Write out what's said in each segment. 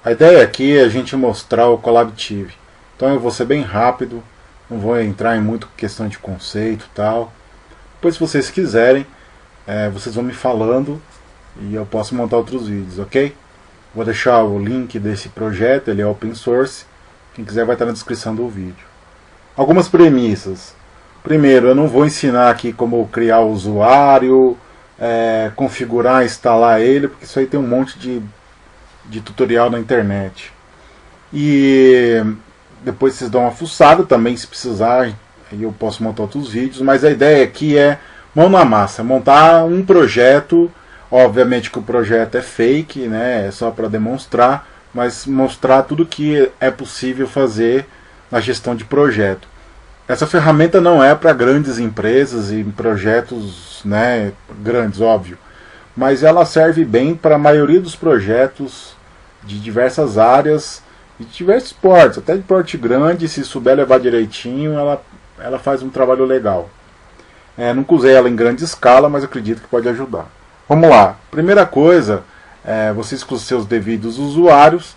A ideia aqui é a gente mostrar o Colabtive. Então eu vou ser bem rápido, não vou entrar em muito questão de conceito e tal. Depois, se vocês quiserem, vocês vão me falando e eu posso montar outros vídeos, ok? Vou deixar o link desse projeto, ele é open source. Quem quiser vai estar na descrição do vídeo. Algumas premissas. Primeiro, eu não vou ensinar aqui como criar o usuário, configurar, instalar ele, porque isso aí tem um monte de tutorial na internet. E depois vocês dão uma fuçada também, se precisar, aí eu posso montar outros vídeos, mas a ideia aqui é mão na massa, montar um projeto. Obviamente que o projeto é fake, né, é só para demonstrar, mas mostrar tudo que é possível fazer na gestão de projeto. Essa ferramenta não é para grandes empresas e projetos, né, grandes, óbvio, mas ela serve bem para a maioria dos projetos de diversas áreas e de diversos portes, até de porte grande. Se souber levar direitinho, ela faz um trabalho legal. Nunca usei ela em grande escala, mas acredito que pode ajudar. Vamos lá. Primeira coisa, vocês com os seus devidos usuários,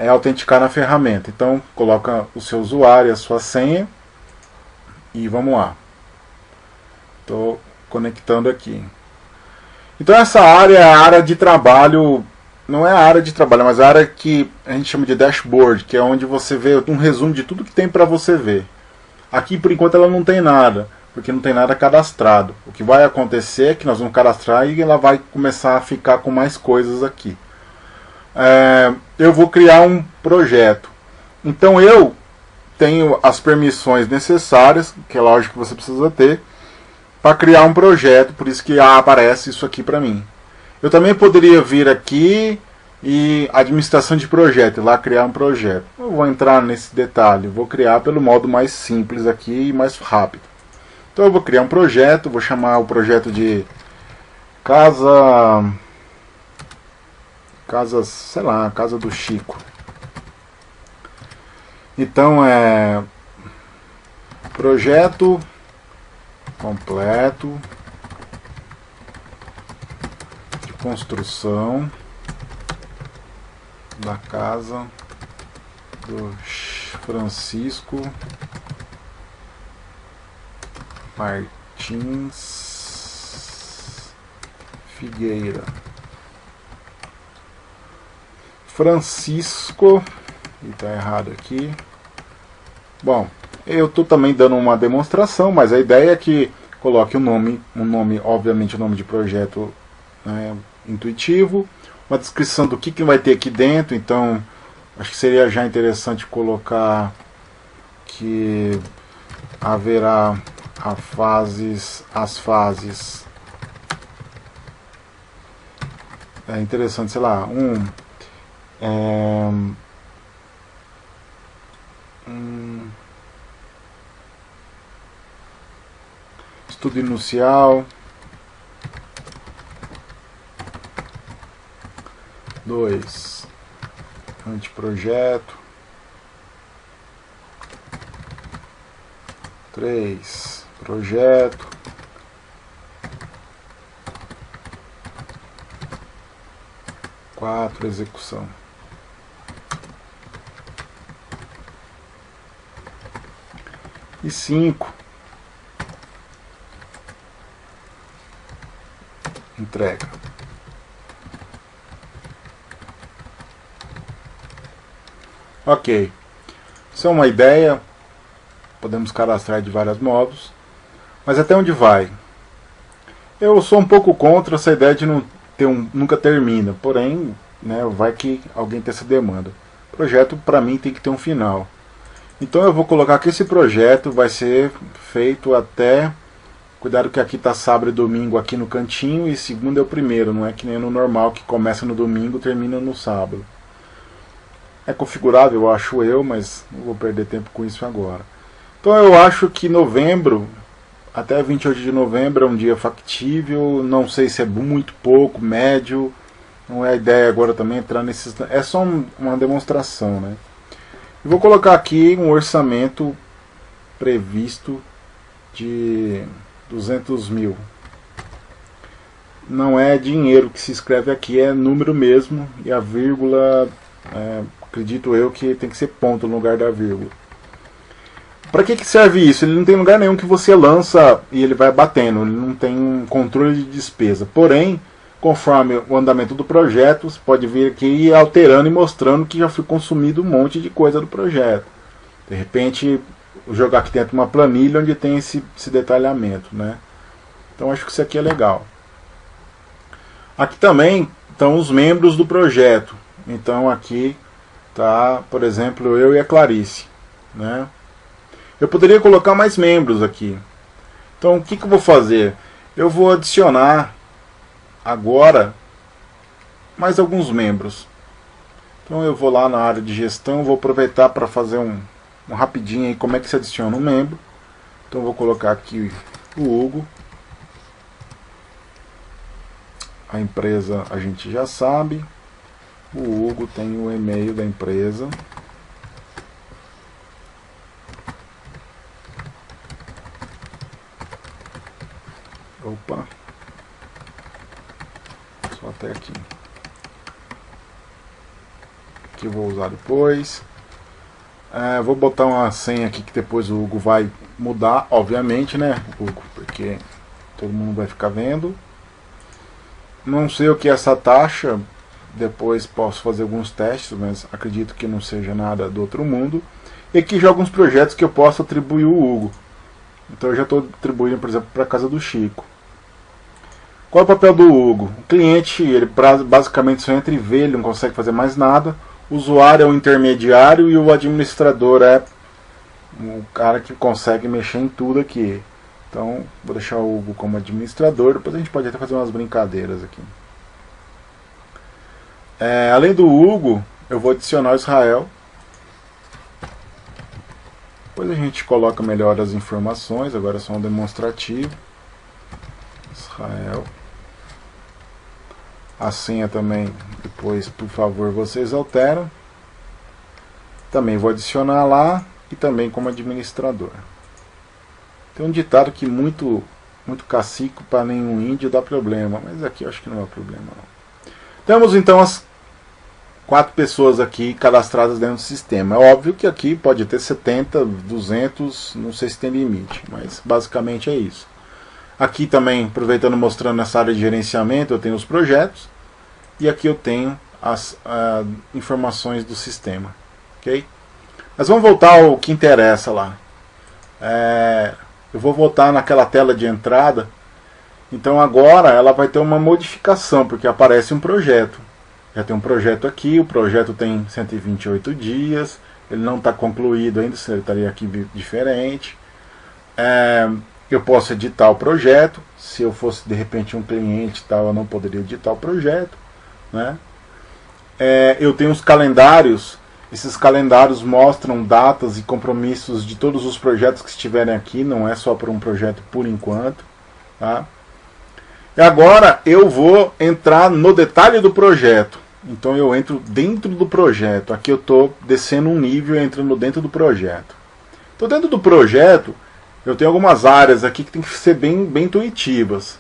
autenticar na ferramenta. Então, coloca o seu usuário, a sua senha. E vamos lá. Estou conectando aqui. Então essa área é a área de trabalho, não é a área de trabalho, mas a área que a gente chama de dashboard, que é onde você vê um resumo de tudo que tem para você ver. Aqui por enquanto ela não tem nada, porque não tem nada cadastrado. O que vai acontecer é que nós vamos cadastrar e ela vai começar a ficar com mais coisas aqui. Eu vou criar um projeto. Então eu tenho as permissões necessárias, que é lógico que você precisa ter, para criar um projeto, por isso que aparece isso aqui para mim. Eu também poderia vir aqui e administração de projeto, lá criar um projeto. Eu vou entrar nesse detalhe, vou criar pelo modo mais simples aqui e mais rápido. Então eu vou criar um projeto, vou chamar o projeto de casa, sei lá, casa do Chico. Então projeto completo de construção da casa do Francisco Martins Figueira. Francisco, e tá errado aqui. Bom, eu estou também dando uma demonstração, mas a ideia é que coloque um nome, obviamente o nome de projeto, né, intuitivo, uma descrição do que vai ter aqui dentro. Então acho que seria já interessante colocar que haverá as fases. É interessante, sei lá, estudo inicial, 2 anteprojeto, 3 projeto, 4 execução. E 5 entrega. Ok, isso é uma ideia, podemos cadastrar de vários modos, mas até onde vai? Eu sou um pouco contra essa ideia de não ter nunca termina, porém, né, vai que alguém tem essa demanda. O projeto para mim tem que ter um final. Então eu vou colocar que esse projeto vai ser feito até... Cuidado que aqui está sábado e domingo aqui no cantinho, e segunda é o primeiro, não é que nem no normal que começa no domingo e termina no sábado. É configurável, eu acho mas não vou perder tempo com isso agora. Então eu acho que novembro, até 28 de novembro é um dia factível, não sei se é muito pouco, médio, não é a ideia agora também entrar nesses... É só uma demonstração, né? Eu vou colocar aqui um orçamento previsto de 200 mil. Não é dinheiro que se escreve aqui, é número mesmo, e a vírgula Acredito eu que tem que ser ponto no lugar da vírgula. Para que serve isso? Ele não tem lugar nenhum que você lança e ele vai batendo, ele não tem um controle de despesa. Porém, conforme o andamento do projeto, você pode vir aqui e ir alterando e mostrando que já foi consumido um monte de coisa do projeto. De repente, jogar aqui dentro uma planilha onde tem esse detalhamento, né? Então acho que isso aqui é legal. Aqui também estão os membros do projeto. Então aqui tá, por exemplo, eu e a Clarice, né? Eu poderia colocar mais membros aqui. Então o que eu vou fazer? Eu vou adicionar agora mais alguns membros. Então eu vou lá na área de gestão, vou aproveitar para fazer um rapidinho aí como é que se adiciona um membro. Então eu vou colocar aqui o Hugo. A empresa a gente já sabe. O Hugo tem o e-mail da empresa. Opa. Só até aqui. Que eu vou usar depois. Vou botar uma senha aqui que depois o Hugo vai mudar, obviamente, né, Hugo? Porque todo mundo vai ficar vendo. Não sei o que é essa taxa. Depois posso fazer alguns testes, mas acredito que não seja nada do outro mundo. E aqui já alguns projetos que eu posso atribuir o Hugo. Então eu já estou atribuindo, por exemplo, para a casa do Chico. Qual é o papel do Hugo? O cliente, ele basicamente só entra e vê, ele não consegue fazer mais nada. O usuário é o intermediário e o administrador é o cara que consegue mexer em tudo aqui. Então vou deixar o Hugo como administrador, depois a gente pode até fazer umas brincadeiras aqui. Além do Hugo, eu vou adicionar o Israel. Depois a gente coloca melhor as informações, agora é só um demonstrativo. Israel. A senha também, depois, por favor, vocês alteram. Também vou adicionar lá e também como administrador. Tem um ditado que muito cacique para nenhum índio dá problema, mas aqui eu acho que não é problema não. Temos então as 4 pessoas aqui cadastradas dentro do sistema. É óbvio que aqui pode ter 70, 200, não sei se tem limite, mas basicamente é isso. Aqui também, aproveitando, mostrando nessa área de gerenciamento, eu tenho os projetos. E aqui eu tenho as informações do sistema. Ok? Mas vamos voltar ao que interessa lá. Eu vou voltar naquela tela de entrada. Então agora ela vai ter uma modificação, porque aparece um projeto. Já tem um projeto aqui, o projeto tem 128 dias. Ele não está concluído ainda, ele estaria aqui diferente. Eu posso editar o projeto. Se eu fosse de repente um cliente tal, eu não poderia editar o projeto, né? Eu tenho os calendários. Esses calendários mostram datas e compromissos de todos os projetos que estiverem aqui. Não é só para um projeto por enquanto, tá? E agora eu vou entrar no detalhe do projeto. Então eu entro dentro do projeto. Aqui eu estou descendo um nível, entrando dentro do projeto. Então dentro do projeto eu tenho algumas áreas aqui que tem que ser bem intuitivas.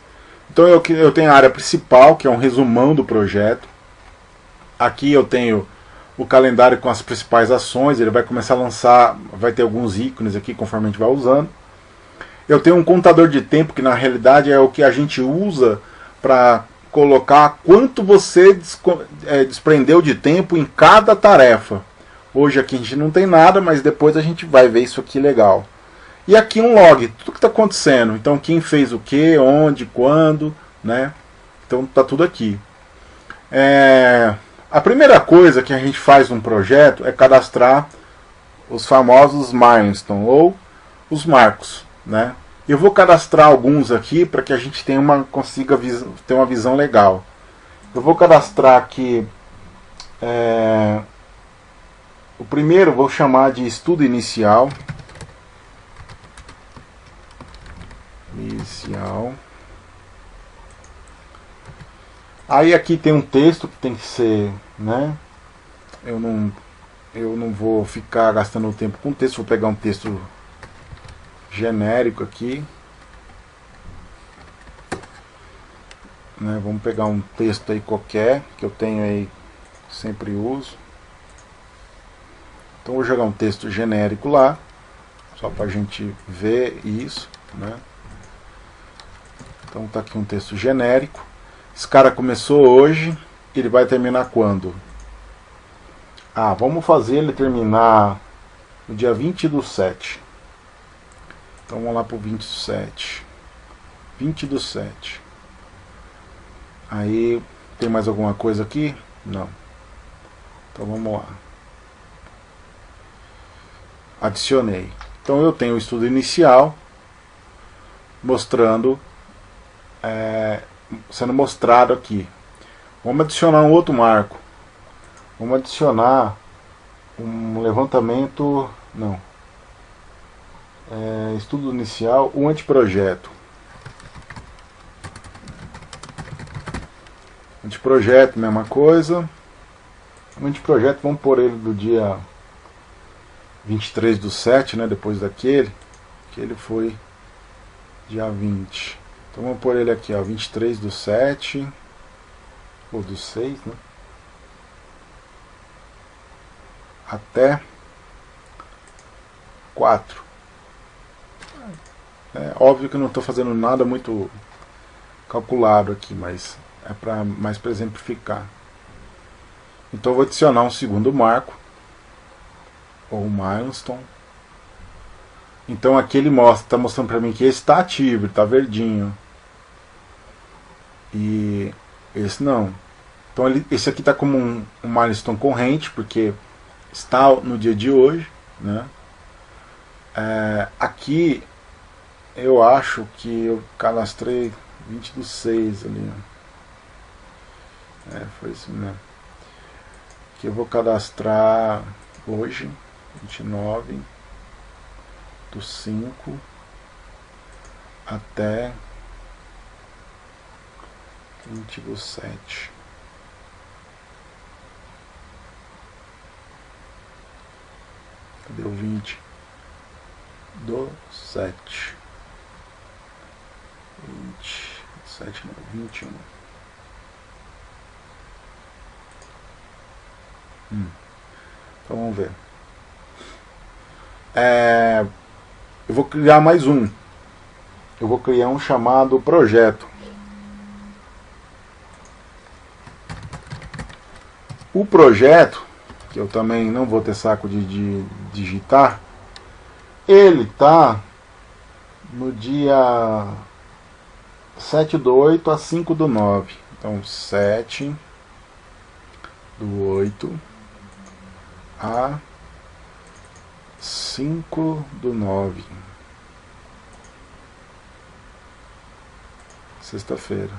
Então eu tenho a área principal, que é um resumão do projeto. Aqui eu tenho o calendário com as principais ações. Ele vai começar a lançar, vai ter alguns ícones aqui conforme a gente vai usando. Eu tenho um contador de tempo, que na realidade é o que a gente usa para colocar quanto você desprendeu de tempo em cada tarefa. Hoje aqui a gente não tem nada, mas depois a gente vai ver isso aqui legal. E aqui um log, tudo que está acontecendo. Então quem fez o que, onde, quando, né? Então está tudo aqui. A primeira coisa que a gente faz num projeto é cadastrar os famosos milestones, ou os marcos, né? Eu vou cadastrar alguns aqui para que a gente consiga ter uma visão legal. Eu vou cadastrar aqui o primeiro, vou chamar de estudo inicial. Aí aqui tem um texto que tem que ser, né? Eu não vou ficar gastando tempo com texto, vou pegar um texto genérico aqui, né? Vamos pegar um texto aí qualquer que eu tenho aí, sempre uso. Então eu vou jogar um texto genérico lá, só para a gente ver isso, né? Então tá aqui um texto genérico. Esse cara começou hoje, ele vai terminar quando? Ah, vamos fazer ele terminar no dia 20/7. Então vamos lá para o 27. 20/7. Aí, tem mais alguma coisa aqui? Não. Então vamos lá. Adicionei. Então eu tenho o estudo inicial mostrando, sendo mostrado aqui. Vamos adicionar um outro marco. Vamos adicionar um levantamento, não. Estudo inicial, um anteprojeto. Anteprojeto, mesma coisa. O anteprojeto, vamos pôr ele do dia 23/7, né, depois daquele, que ele foi dia 20. Então vamos pôr ele aqui, ó, 23/7, ou do 6, né, até 4. É óbvio que eu não estou fazendo nada muito calculado aqui, mas é para mais para exemplificar. Então eu vou adicionar um segundo marco, ou milestone. Então aqui ele está mostrando para mim que esse está ativo, está verdinho. E esse não. Então esse aqui está como um milestone corrente, porque está no dia de hoje, né? Aqui eu acho que eu cadastrei 20/6 ali. Foi isso mesmo. Que eu vou cadastrar hoje, 29/5 até 20/7. Cadê o 20/7? 27 não, 21. Então vamos ver. Eu vou criar mais um. Eu vou criar um chamado projeto. O projeto, que eu também não vou ter saco de digitar, ele tá no dia 7/8 a 5/9. Então 7/8 a 5/9. Sexta-feira.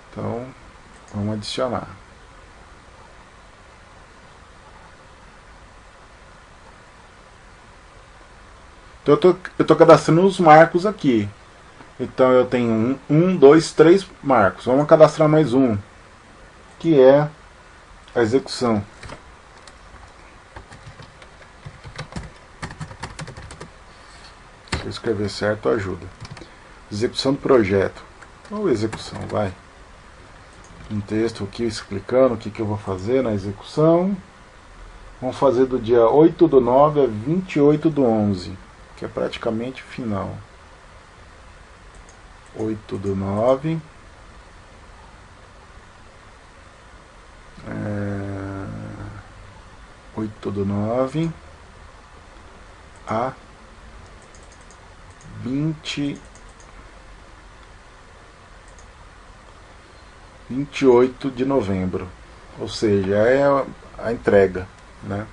Então vamos adicionar. Então eu tô cadastrando os marcos aqui. Então eu tenho 1, 2, 3 marcos. Vamos cadastrar mais um, que é a execução. Se eu escrever certo ajuda. Execução do projeto. Ou execução, vai. Um texto aqui explicando o que eu vou fazer na execução. Vamos fazer do dia 8/9 a 28/11, que é praticamente final. 8/9 8/9 a 28 de novembro. Ou seja, é a entrega, né?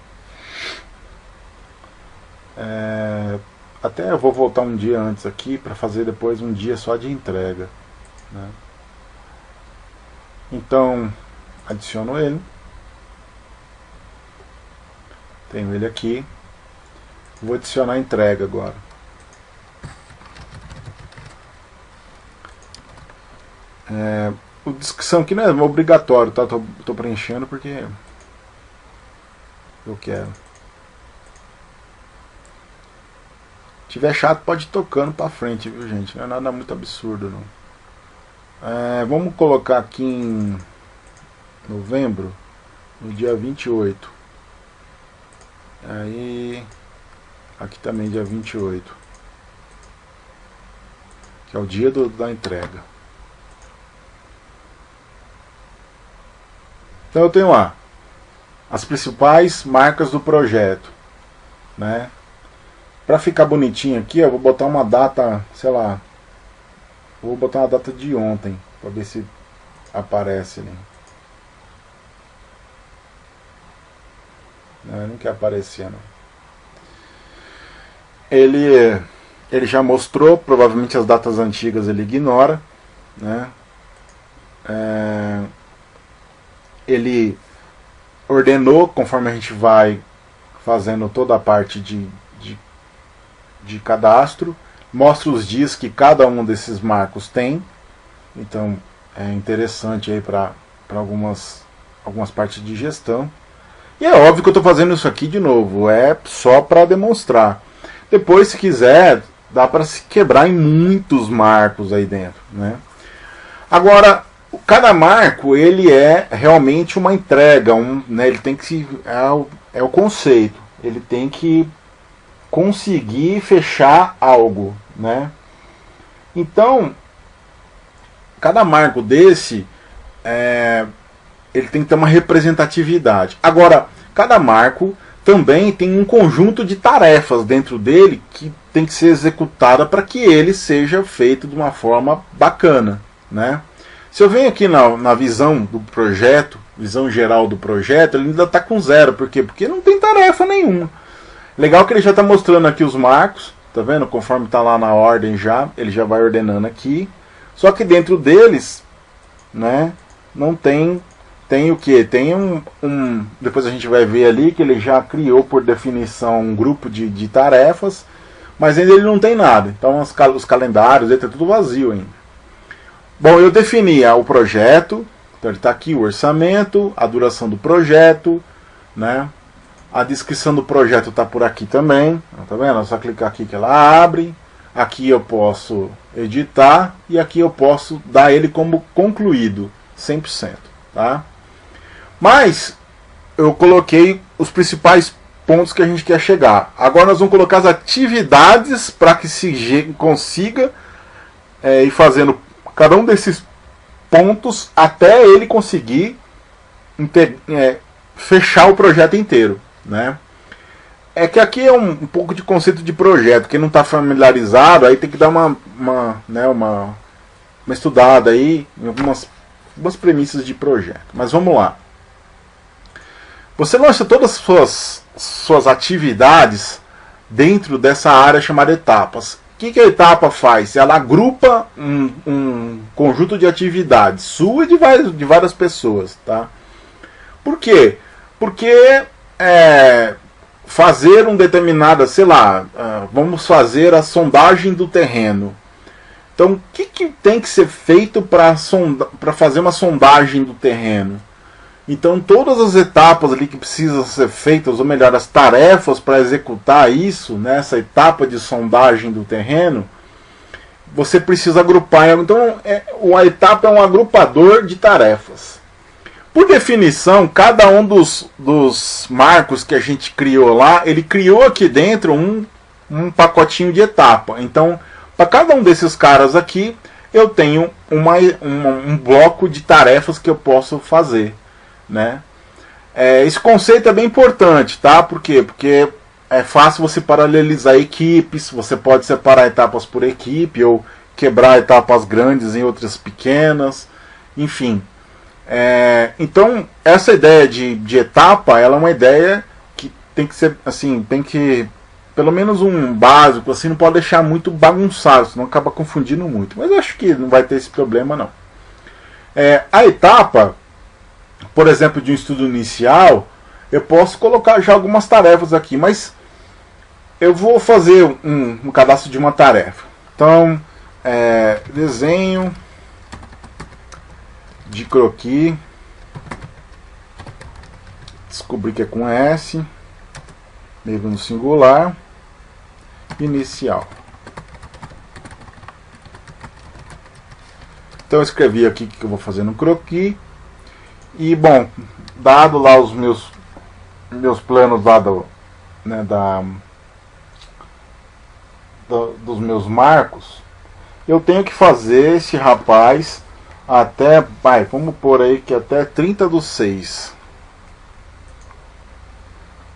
Até eu vou voltar um dia antes aqui para fazer depois um dia só de entrega, né? Então adiciono ele, tenho ele aqui, vou adicionar a entrega agora. A descrição aqui não é obrigatório, tá? Tô preenchendo porque eu quero. Se tiver chato, pode ir tocando pra frente, viu, gente? Não é nada muito absurdo, não. Vamos colocar aqui em novembro, no dia 28. Aí aqui também dia 28, que é o dia da entrega. Então eu tenho lá as principais marcas do projeto, né? Para ficar bonitinho aqui, eu vou botar uma data, sei lá, vou botar uma data de ontem, para ver se aparece ali. Não, não quer aparecer, não. Ele já mostrou, provavelmente as datas antigas ele ignora, né? Ele ordenou, conforme a gente vai fazendo toda a parte de cadastro, mostra os dias que cada um desses marcos tem. Então é interessante aí para algumas partes de gestão. E é óbvio que eu estou fazendo isso aqui de novo, é só para demonstrar. Depois, se quiser, dá para se quebrar em muitos marcos aí dentro, né? Agora, cada marco ele é realmente uma entrega, né? Ele tem que é o conceito, ele tem que conseguir fechar algo, né? Então, cada marco desse ele tem que ter uma representatividade. Agora, cada marco também tem um conjunto de tarefas dentro dele que tem que ser executada para que ele seja feito de uma forma bacana, né? Se eu venho aqui na visão do projeto, visão geral do projeto, ele ainda está com 0. Por quê? Porque não tem tarefa nenhuma. Legal que ele já está mostrando aqui os marcos, tá vendo? Conforme está lá na ordem já, ele já vai ordenando aqui. Só que dentro deles, né, não tem o que? Tem depois a gente vai ver ali que ele já criou por definição um grupo de tarefas, mas ainda ele não tem nada. Então os calendários, ele está tudo vazio ainda. Bom, eu defini o projeto, então ele está aqui o orçamento, a duração do projeto, né? A descrição do projeto está por aqui também, tá vendo? É só clicar aqui que ela abre. Aqui eu posso editar e aqui eu posso dar ele como concluído, 100%, tá? Mas eu coloquei os principais pontos que a gente quer chegar. Agora nós vamos colocar as atividades para que se consiga ir fazendo cada um desses pontos até ele conseguir fechar o projeto inteiro, né? É que aqui é um pouco de conceito de projeto. Quem não está familiarizado, aí tem que dar uma estudada aí em algumas premissas de projeto. Mas vamos lá. Você lança todas as suas atividades dentro dessa área chamada etapas. O que a etapa faz? Ela agrupa um conjunto de atividades sua e de várias pessoas, tá? Por quê? Porque fazer um determinado, sei lá, vamos fazer a sondagem do terreno. Então, o que tem que ser feito para fazer uma sondagem do terreno? Então, todas as etapas ali que precisam ser feitas, ou melhor, as tarefas para executar isso, né, essa etapa de sondagem do terreno, você precisa agrupar. Então, a etapa é um agrupador de tarefas. Por definição, cada um dos marcos que a gente criou lá, ele criou aqui dentro um pacotinho de etapa. Então, para cada um desses caras aqui, eu tenho um bloco de tarefas que eu posso fazer, né? Esse conceito é bem importante, tá? Por quê? Porque é fácil você paralelizar equipes, você pode separar etapas por equipe, ou quebrar etapas grandes em outras pequenas, enfim. Então, essa ideia de etapa, ela é uma ideia que tem que ser, assim, tem que, pelo menos um básico, assim, não pode deixar muito bagunçado, senão acaba confundindo muito. Mas eu acho que não vai ter esse problema, não. A etapa, por exemplo, de um estudo inicial, eu posso colocar já algumas tarefas aqui, mas eu vou fazer um cadastro de uma tarefa. Então, desenho de croquis, descobri que é com S, mesmo no singular, inicial. Então eu escrevi aqui que eu vou fazer no croquis. E bom, dado lá os meus planos lá né, dos meus marcos, eu tenho que fazer esse rapaz até, vamos pôr aí que até 30/6.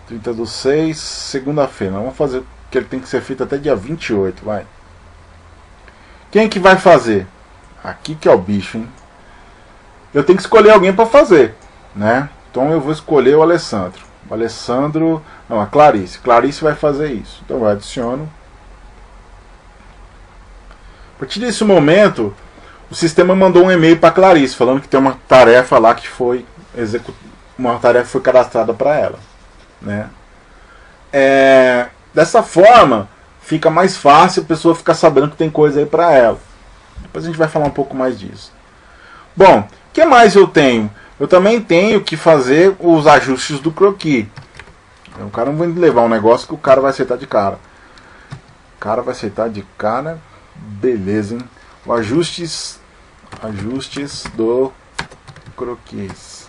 30/6, segunda-feira. Vamos fazer que ele tem que ser feito até dia 28, vai. Quem que vai fazer? Aqui que é o bicho, hein? Eu tenho que escolher alguém para fazer, né? Então eu vou escolher o Alessandro. O Alessandro, não, a Clarice. Clarice vai fazer isso. Então eu adiciono. A partir desse momento, o sistema mandou um e-mail para Clarice falando que tem uma tarefa lá que foi uma tarefa foi cadastrada para ela, né? Dessa forma, fica mais fácil a pessoa ficar sabendo que tem coisa aí para ela. Depois a gente vai falar um pouco mais disso. Bom, o que mais eu tenho? Eu também tenho que fazer os ajustes do croquis. O cara não vai levar um negócio que o cara vai aceitar de cara. O cara vai aceitar de cara. Beleza, hein? O ajustes do croquis.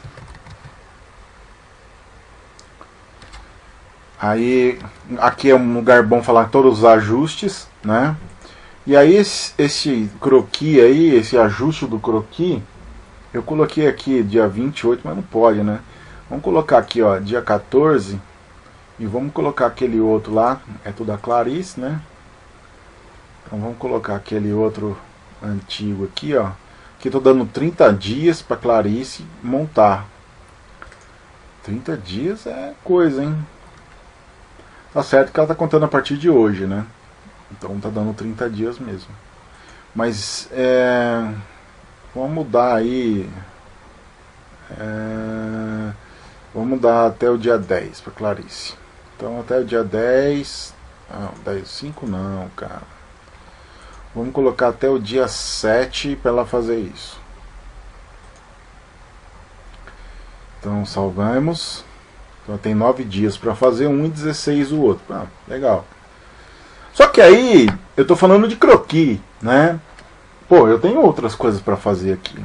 Aí, aqui é um lugar bom falar todos os ajustes, né? E aí esse croquis aí, esse ajuste do croquis, eu coloquei aqui dia 28, mas não pode, né? Vamos colocar aqui, ó, dia 14. E vamos colocar aquele outro lá, é tudo da Clarice, né? Então vamos colocar aquele outro antigo aqui, ó. Aqui tô dando 30 dias para Clarice montar. 30 dias é coisa, hein? Tá certo que ela tá contando a partir de hoje, né? Então tá dando 30 dias mesmo. Mas vamos mudar aí. Vamos dar até o dia 10 para Clarice. Então até o dia 10. Não, 10, 5 não, cara. Vamos colocar até o dia 7 para ela fazer isso. Então salvamos. Então tem 9 dias para fazer um e 16 o outro. Ah, legal. Só que aí eu estou falando de croquis, né? Pô, eu tenho outras coisas para fazer aqui.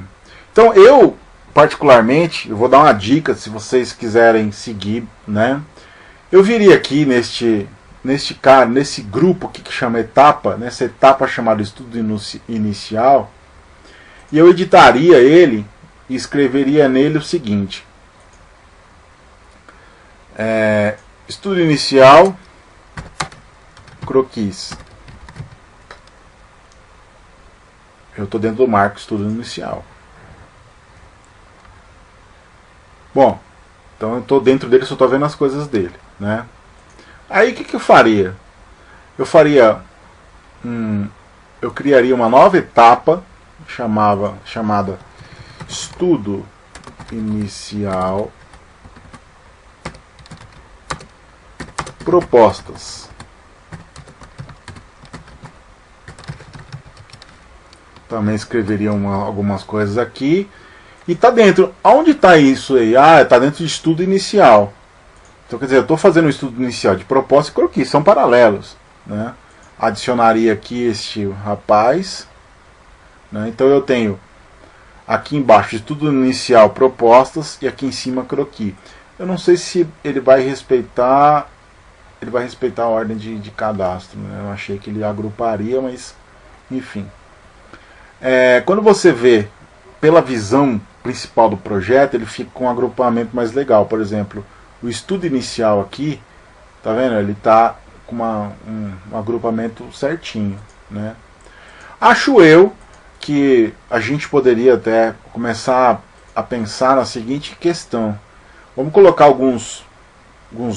Então eu, particularmente, eu vou dar uma dica se vocês quiserem seguir, né? Eu viria aqui nesse grupo aqui que chama etapa, nessa etapa chamada estudo inicial, e eu editaria ele e escreveria nele o seguinte: estudo inicial, croquis. Eu estou dentro do marco estudo inicial. Bom, então eu estou dentro dele, só estou vendo as coisas dele, né? Aí o que eu faria? Eu criaria uma nova etapa chamada estudo inicial, propostas. Também escreveria algumas coisas aqui. E tá dentro. Onde está isso aí? Ah, está dentro de estudo inicial. Então, quer dizer, eu estou fazendo um estudo inicial de proposta e croquis, são paralelos, né? Adicionaria aqui este rapaz, né? Então eu tenho aqui embaixo estudo inicial, propostas, e aqui em cima croquis. Eu não sei se ele vai respeitar a ordem de cadastro, né? Eu achei que ele agruparia, mas enfim. Quando você vê pela visão principal do projeto, ele fica com um agrupamento mais legal. Por exemplo, o estudo inicial aqui, tá vendo? Ele tá com um agrupamento certinho, né? Acho eu que a gente poderia até começar a pensar na seguinte questão. Vamos colocar alguns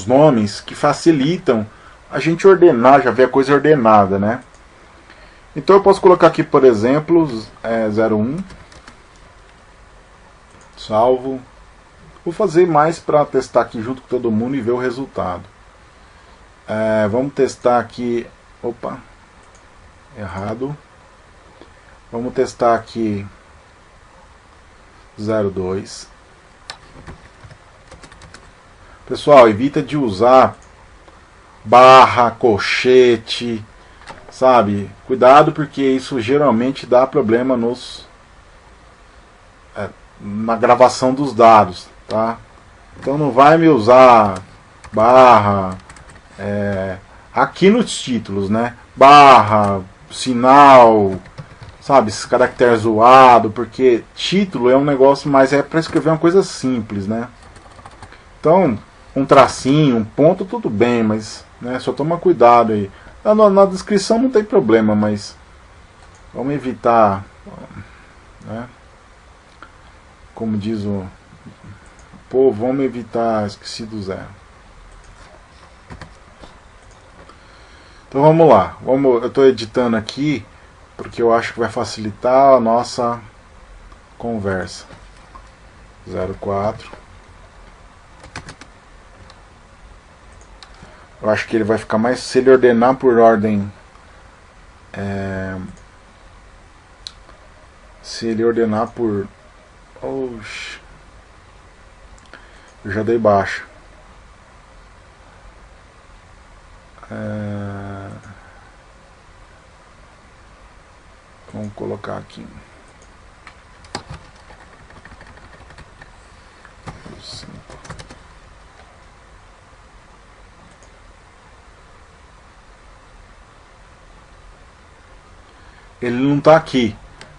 nomes que facilitam a gente ordenar, já ver a coisa ordenada, né? Então eu posso colocar aqui, por exemplo, 01, salvo. Vou fazer mais para testar aqui junto com todo mundo e ver o resultado. Vamos testar aqui. Opa, errado. Vamos testar aqui 02. Pessoal, evita de usar barra, colchete, sabe? Cuidado, porque isso geralmente dá problema na gravação dos dados, tá? Então não vai me usar barra, aqui nos títulos, né? Barra, sinal, sabe, esses caracteres zoados, porque título é um negócio, mas é para escrever uma coisa simples, né? Então, um tracinho, um ponto, tudo bem, mas né, só toma cuidado aí. Na descrição não tem problema, mas vamos evitar, né? Como diz o povo, vamos evitar, esqueci do zero. Então vamos lá, eu estou editando aqui porque eu acho que vai facilitar a nossa conversa. 04. Eu acho que ele vai ficar mais, se ele ordenar por ordem, se ele ordenar por, oxe, eu já dei baixa. Vamos colocar aqui. Ele não está aqui,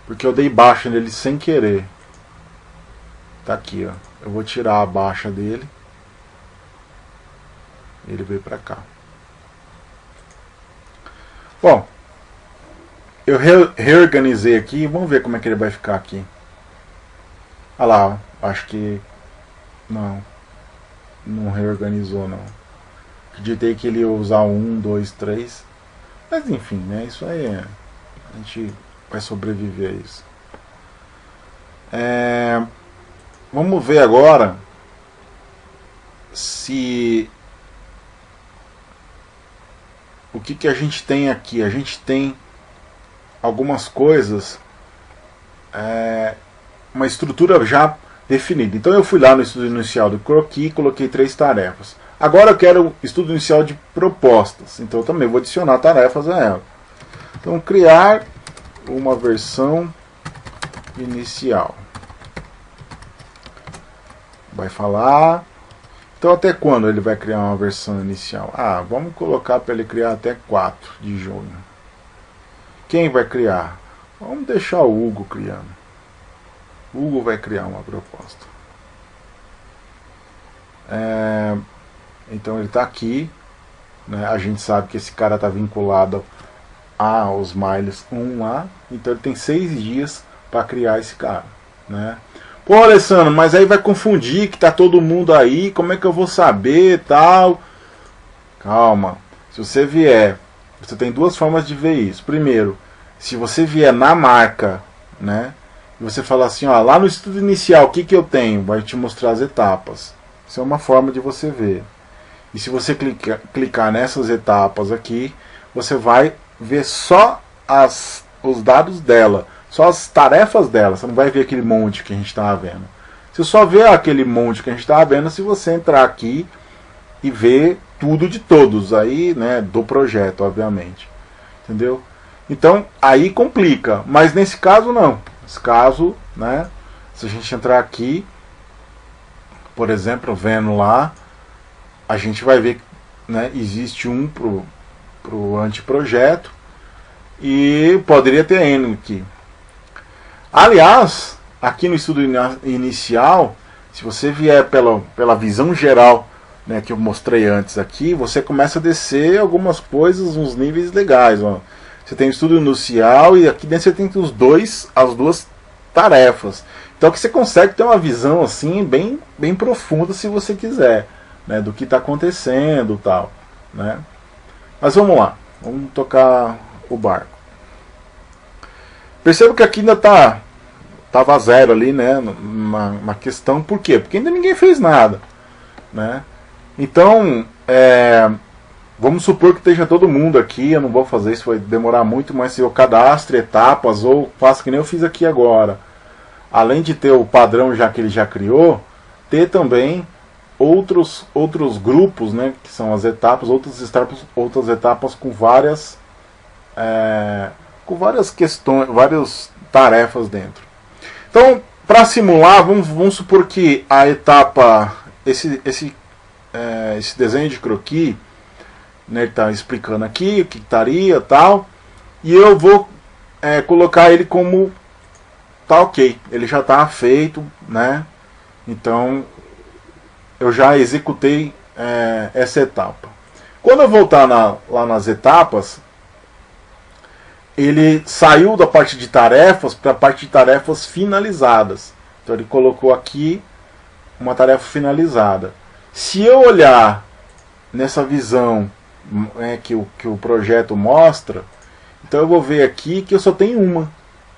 porque eu dei baixa nele sem querer. Tá aqui, ó. Eu vou tirar a baixa dele. Ele veio para cá. Bom, eu reorganizei aqui. Vamos ver como é que ele vai ficar aqui. Ah lá, acho que não reorganizou não. Acreditei que ele ia usar 1, 2, 3. Mas enfim, né? Isso aí a gente vai sobreviver a isso. Vamos ver agora se o que a gente tem aqui. A gente tem algumas coisas, uma estrutura já definida. Então eu fui lá no estudo inicial do croquis e coloquei 3 tarefas. Agora eu quero estudo inicial de propostas, então eu também vou adicionar tarefas a ela. Então criar uma versão inicial. Vai falar. Então até quando ele vai criar uma versão inicial? Vamos colocar para ele criar até 4 de junho. Quem vai criar? Vamos deixar o Hugo criando. O Hugo vai criar uma proposta. Então ele está aqui, né? A gente sabe que esse cara está vinculado aos miles 1 lá. Então ele tem 6 dias para criar esse cara, né? Pô, Alessandro, mas aí vai confundir que tá todo mundo aí, como é que eu vou saber, tal? Calma. Se você vier, você tem 2 formas de ver isso. Primeiro, se você vier na marca, né? E você falar assim, ó, lá no estudo inicial, o que eu tenho? Vai te mostrar as etapas. Isso é uma forma de você ver. E se você clicar nessas etapas aqui, você vai ver só os dados dela. Só as tarefas dela, você não vai ver aquele monte que a gente estava vendo. Você só vê aquele monte que a gente estava vendo se você entrar aqui e ver tudo de todos, aí, né, do projeto, obviamente. Entendeu? Então, aí complica, mas nesse caso não. Nesse caso, né, se a gente entrar aqui, por exemplo, vendo lá, a gente vai ver, né, existe um pro anteprojeto e poderia ter N aqui. Aliás, aqui no estudo inicial, se você vier pela visão geral, né, que eu mostrei antes aqui, você começa a descer algumas coisas, uns níveis legais. Ó. Você tem o estudo inicial e aqui dentro você tem as 2 tarefas. Então que você consegue ter uma visão assim bem profunda se você quiser, né, do que está acontecendo, tal, né? Mas vamos lá, vamos tocar o barco. Perceba que aqui ainda estava 0 ali, né, na questão. Por quê? Porque ainda ninguém fez nada, né? Então, vamos supor que esteja todo mundo aqui. Eu não vou fazer isso, vai demorar muito, mas se eu cadastre etapas ou faço que nem eu fiz aqui agora, além de ter o padrão já que ele já criou, ter também outros grupos, né, que são as etapas, outras etapas com várias questões, várias tarefas dentro. Então, para simular, vamos supor que a etapa, esse desenho de croquis, né, ele está explicando aqui o que estaria tal, e eu vou colocar ele como tá ok, ele já está feito, né? Então eu já executei essa etapa. Quando eu voltar lá nas etapas, ele saiu da parte de tarefas para a parte de tarefas finalizadas. Então ele colocou aqui uma tarefa finalizada. Se eu olhar nessa visão que o projeto mostra, então eu vou ver aqui que eu só tenho uma,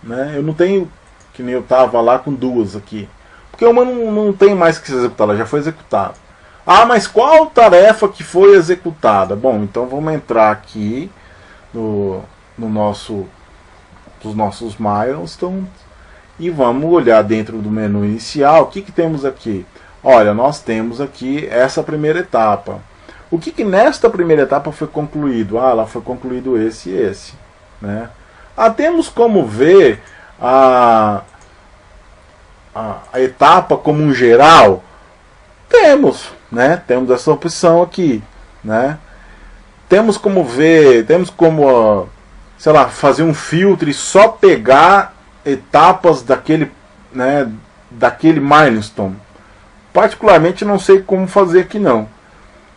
né? Eu não tenho, que nem eu estava lá, com duas aqui, porque uma não tem mais que ser executada, ela já foi executada. Ah, mas qual tarefa que foi executada? Bom, então vamos entrar aqui dos nossos milestones e vamos olhar dentro do menu inicial. O que temos aqui? Olha, nós temos aqui essa primeira etapa. O que nesta primeira etapa foi concluído? Ah, lá foi concluído esse e esse, né? Temos como ver a etapa como um geral? Temos, né? Temos essa opção aqui, né? Temos como ver, temos como, sei lá, fazer um filtro e só pegar etapas daquele, né, daquele milestone. Particularmente não sei como fazer aqui não.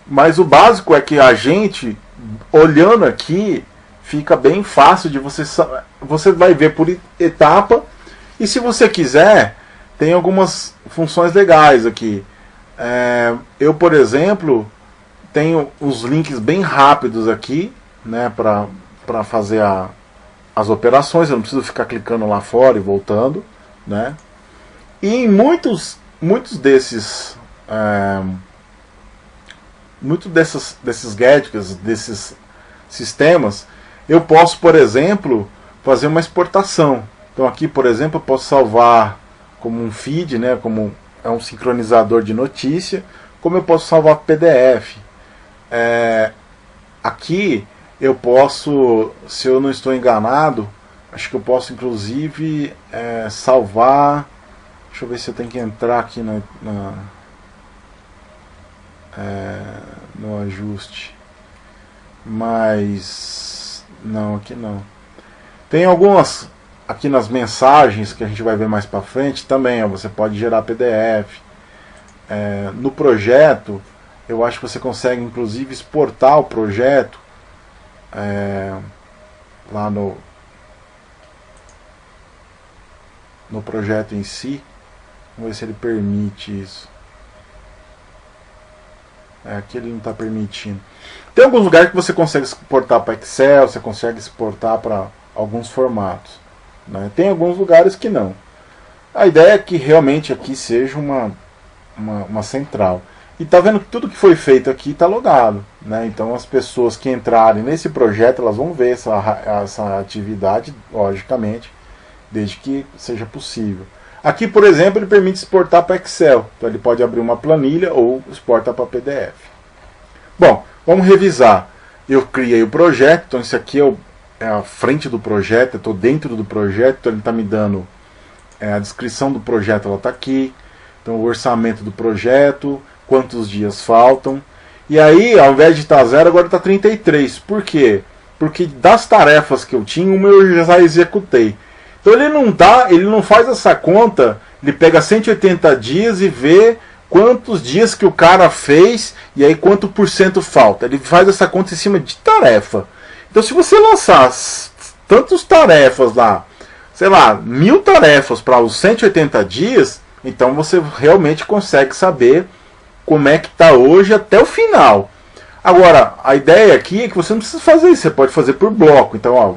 Mas o básico é que a gente, olhando aqui, fica bem fácil de você vai ver por etapa. E se você quiser, tem algumas funções legais aqui. Eu, por exemplo, tenho os links bem rápidos aqui, né, para fazer as operações. Eu não preciso ficar clicando lá fora e voltando, né? E em muitos desses desses gadgets, desses sistemas, eu posso, por exemplo, fazer uma exportação. Então aqui, por exemplo, eu posso salvar como um feed, né, como é um sincronizador de notícia, como eu posso salvar PDF. Aqui eu posso, se eu não estou enganado, acho que eu posso inclusive salvar. Deixa eu ver se eu tenho que entrar aqui no ajuste. Mas não, aqui não. Tem algumas aqui nas mensagens que a gente vai ver mais para frente também. Você pode gerar PDF. No projeto, eu acho que você consegue inclusive exportar o projeto lá no projeto em si. Vamos ver se ele permite isso. Aqui ele não está permitindo. Tem alguns lugares que você consegue exportar para Excel, você consegue exportar para alguns formatos, né? Tem alguns lugares que não. A ideia é que realmente aqui seja uma central. E tá vendo que tudo que foi feito aqui está logado, né? Então as pessoas que entrarem nesse projeto, elas vão ver essa atividade, logicamente, desde que seja possível. Aqui, por exemplo, ele permite exportar para Excel. Então ele pode abrir uma planilha ou exportar para PDF. Bom, vamos revisar. Eu criei o projeto, então isso aqui é a frente do projeto, eu estou dentro do projeto, então ele está me dando a descrição do projeto, ela está aqui. Então o orçamento do projeto, quantos dias faltam. E aí, ao invés de estar 0, agora está 33. Por quê? Porque das tarefas que eu tinha, uma eu já executei. Então ele não faz essa conta, ele pega 180 dias e vê quantos dias que o cara fez e aí quanto por cento falta. Ele faz essa conta em cima de tarefa. Então se você lançar tantas tarefas lá, sei lá, 1000 tarefas para os 180 dias, então você realmente consegue saber como é que está hoje até o final. Agora, a ideia aqui é que você não precisa fazer isso, você pode fazer por bloco. Então, ó,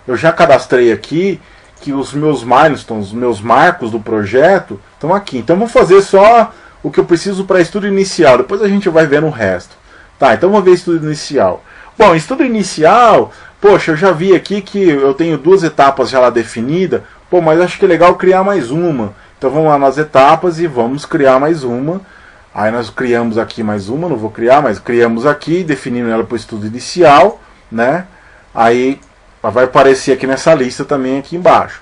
eu já cadastrei aqui que os meus milestones, os meus marcos do projeto estão aqui. Então vou fazer só o que eu preciso para estudo inicial. Depois a gente vai ver no resto. Tá, então vamos ver estudo inicial. Bom, estudo inicial, poxa, eu já vi aqui que eu tenho 2 etapas já lá definidas. Pô, mas acho que é legal criar mais uma. Então vamos lá nas etapas e vamos criar mais uma. Aí nós criamos aqui mais uma, não vou criar, mas criamos aqui, definindo ela para o estudo inicial, né? Aí ela vai aparecer aqui nessa lista também aqui embaixo.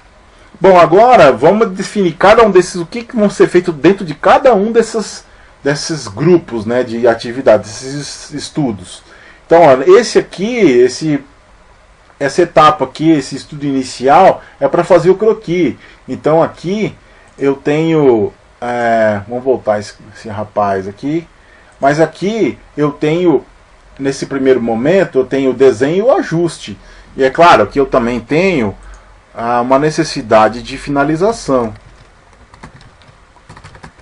Bom, agora vamos definir cada um desses, o que vão ser feito dentro de cada um desses grupos, né, de atividades, desses estudos. Então, olha, essa etapa aqui, esse estudo inicial, é para fazer o croquis. Então aqui eu tenho, vamos voltar esse rapaz aqui, mas aqui eu tenho, nesse primeiro momento, eu tenho o desenho e o ajuste. E é claro que eu também tenho uma necessidade de finalização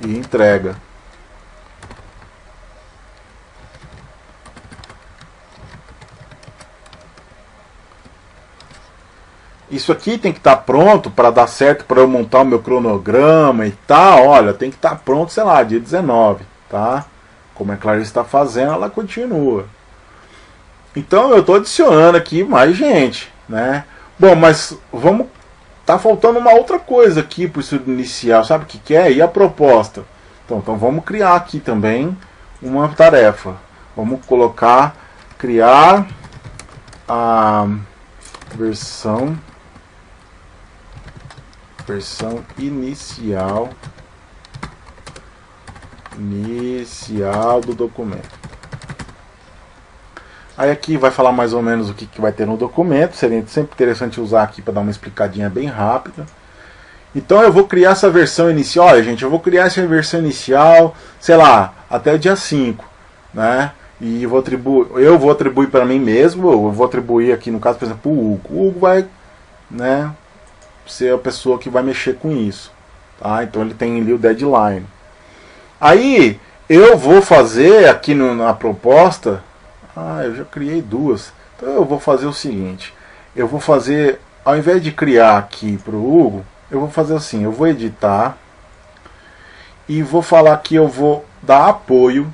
e entrega. Isso aqui tem que estar pronto para dar certo, para eu montar o meu cronograma e tal. Olha, tem que estar pronto, sei lá, dia 19, tá? Como a Clarice está fazendo, ela continua. Então eu estou adicionando aqui mais gente, né? Bom, mas vamos... Tá faltando uma outra coisa aqui para o estudo inicial, sabe o que é? E a proposta? Então vamos criar aqui também uma tarefa. Vamos colocar, criar a versão inicial do documento. Aí aqui vai falar mais ou menos o que vai ter no documento. Seria sempre interessante usar aqui para dar uma explicadinha bem rápida. Então eu vou criar essa versão inicial. Olha, gente, eu vou criar essa versão inicial, sei lá, até o dia 5, né? E eu vou atribuir para mim mesmo. Eu vou atribuir aqui, no caso, por exemplo, o Hugo. O Hugo vai, né, ser a pessoa que vai mexer com isso, tá? Então ele tem ali o deadline. Aí eu vou fazer aqui na proposta, eu já criei duas. Então eu vou fazer o seguinte, eu vou fazer, ao invés de criar aqui para o Hugo, eu vou fazer assim, eu vou editar e vou falar que eu vou dar apoio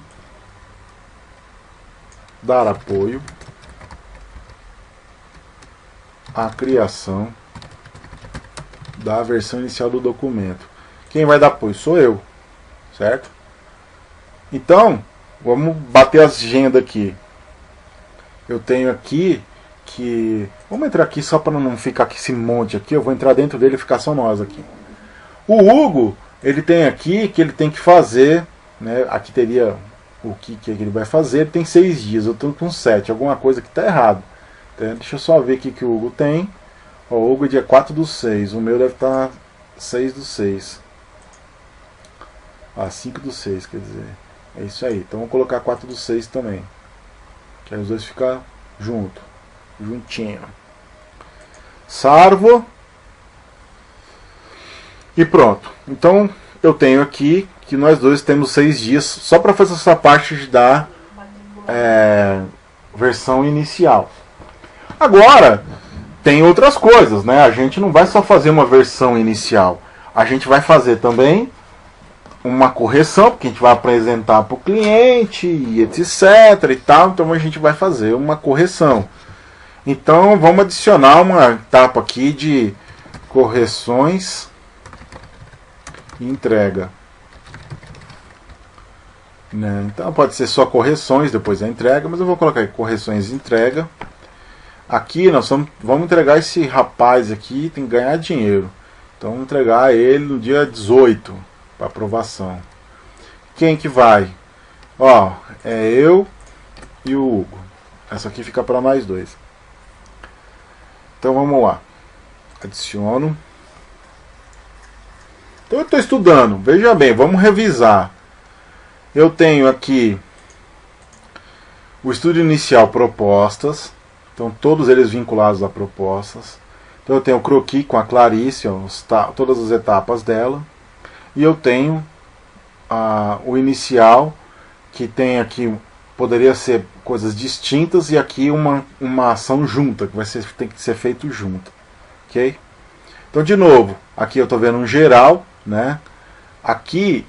à criação da versão inicial do documento. Quem vai dar apoio sou eu, certo? Então, vamos bater as agendas aqui. Eu tenho aqui que... Vamos entrar aqui só para não ficar aqui esse monte aqui. Eu vou entrar dentro dele e ficar só nós aqui. O Hugo, ele tem aqui que ele tem que fazer, né? Aqui teria o que ele vai fazer. Ele tem 6 dias, eu estou com 7. Alguma coisa que está errado. Então, deixa eu só ver o que o Hugo tem. O Hugo é dia 4/6. O meu deve estar 6/6. 5/6, quer dizer. É isso aí. Então vou colocar 4/6 também. Que aí os dois ficam juntinho. Salvo. E pronto. Então eu tenho aqui que nós dois temos 6 dias só para fazer essa parte da versão inicial. Agora tem outras coisas, né? A gente não vai só fazer uma versão inicial. A gente vai fazer também uma correção, porque a gente vai apresentar para o cliente, e etc. e tal. Então a gente vai fazer uma correção. Então vamos adicionar uma etapa aqui de correções e entrega. Né? Então pode ser só correções depois da entrega, mas eu vou colocar aí correções e entrega. Aqui nós vamos entregar esse rapaz aqui, tem que ganhar dinheiro. Então vamos entregar ele no dia 18 para aprovação. Quem que vai? Ó, é eu e o Hugo. Essa aqui fica para nós dois. Então vamos lá. Adiciono. Então eu estou estudando. Veja bem, vamos revisar. Eu tenho aqui o estudo inicial, propostas. Então todos eles vinculados a propostas. Então eu tenho o croquis com a Clarice, ó, todas as etapas dela. E eu tenho o inicial, que tem aqui, poderia ser coisas distintas, e aqui uma ação junta, que tem que ser feito junto. Ok? Então de novo, aqui eu estou vendo um geral, né? Aqui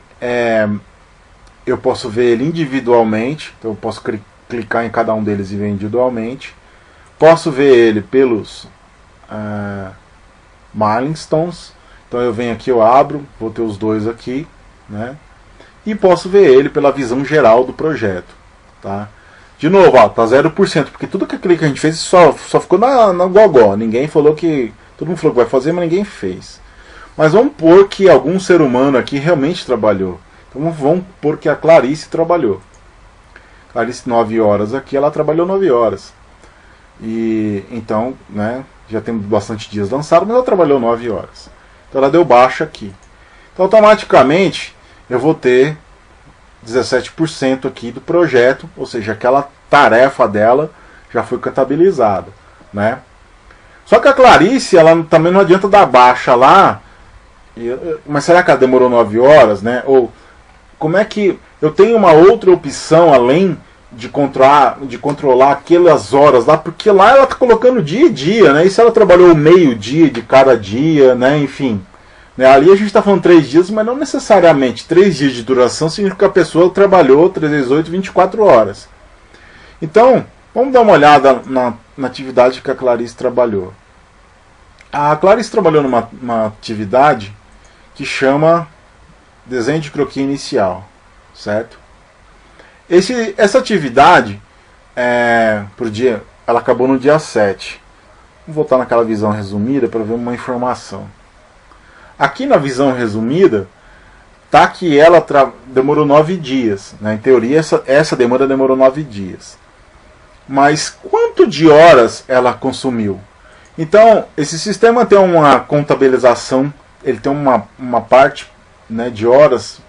eu posso ver ele individualmente, então eu posso clicar em cada um deles e ver individualmente. Posso ver ele pelos milestones. Então eu venho aqui, eu abro, vou ter os dois aqui, né? E posso ver ele pela visão geral do projeto, tá? De novo, ó, tá 0%, porque tudo aquilo que a gente fez só ficou na gogó. Ninguém falou que... Todo mundo falou que vai fazer, mas ninguém fez. Mas vamos pôr que algum ser humano aqui realmente trabalhou. Então vamos pôr que a Clarice trabalhou. Clarice 9 horas aqui, ela trabalhou 9 horas. E então, né, já temos bastante dias lançados, mas ela trabalhou 9 horas. Então ela deu baixa aqui. Então automaticamente eu vou ter 17% aqui do projeto, ou seja, aquela tarefa dela já foi contabilizada, né? Só que a Clarice, ela também não adianta dar baixa lá, mas será que ela demorou 9 horas, né? Ou como é que eu tenho uma outra opção além de controlar aquelas horas lá, porque lá ela está colocando dia a dia, né? E se ela trabalhou meio dia de cada dia, né? Enfim, né? Ali a gente está falando 3 dias, mas não necessariamente 3 dias de duração significa que a pessoa trabalhou 3 vezes 8, 24 horas. Então, vamos dar uma olhada na atividade que a Clarice trabalhou. A Clarice trabalhou numa atividade que chama desenho de croquis inicial, certo? Essa atividade, pro dia, ela acabou no dia 7. Vou voltar naquela visão resumida para ver uma informação. Aqui na visão resumida, tá que ela demorou 9 dias. Né? Em teoria, essa demora demorou 9 dias. Mas quanto de horas ela consumiu? Então, esse sistema tem uma contabilização, ele tem uma parte, né, de horas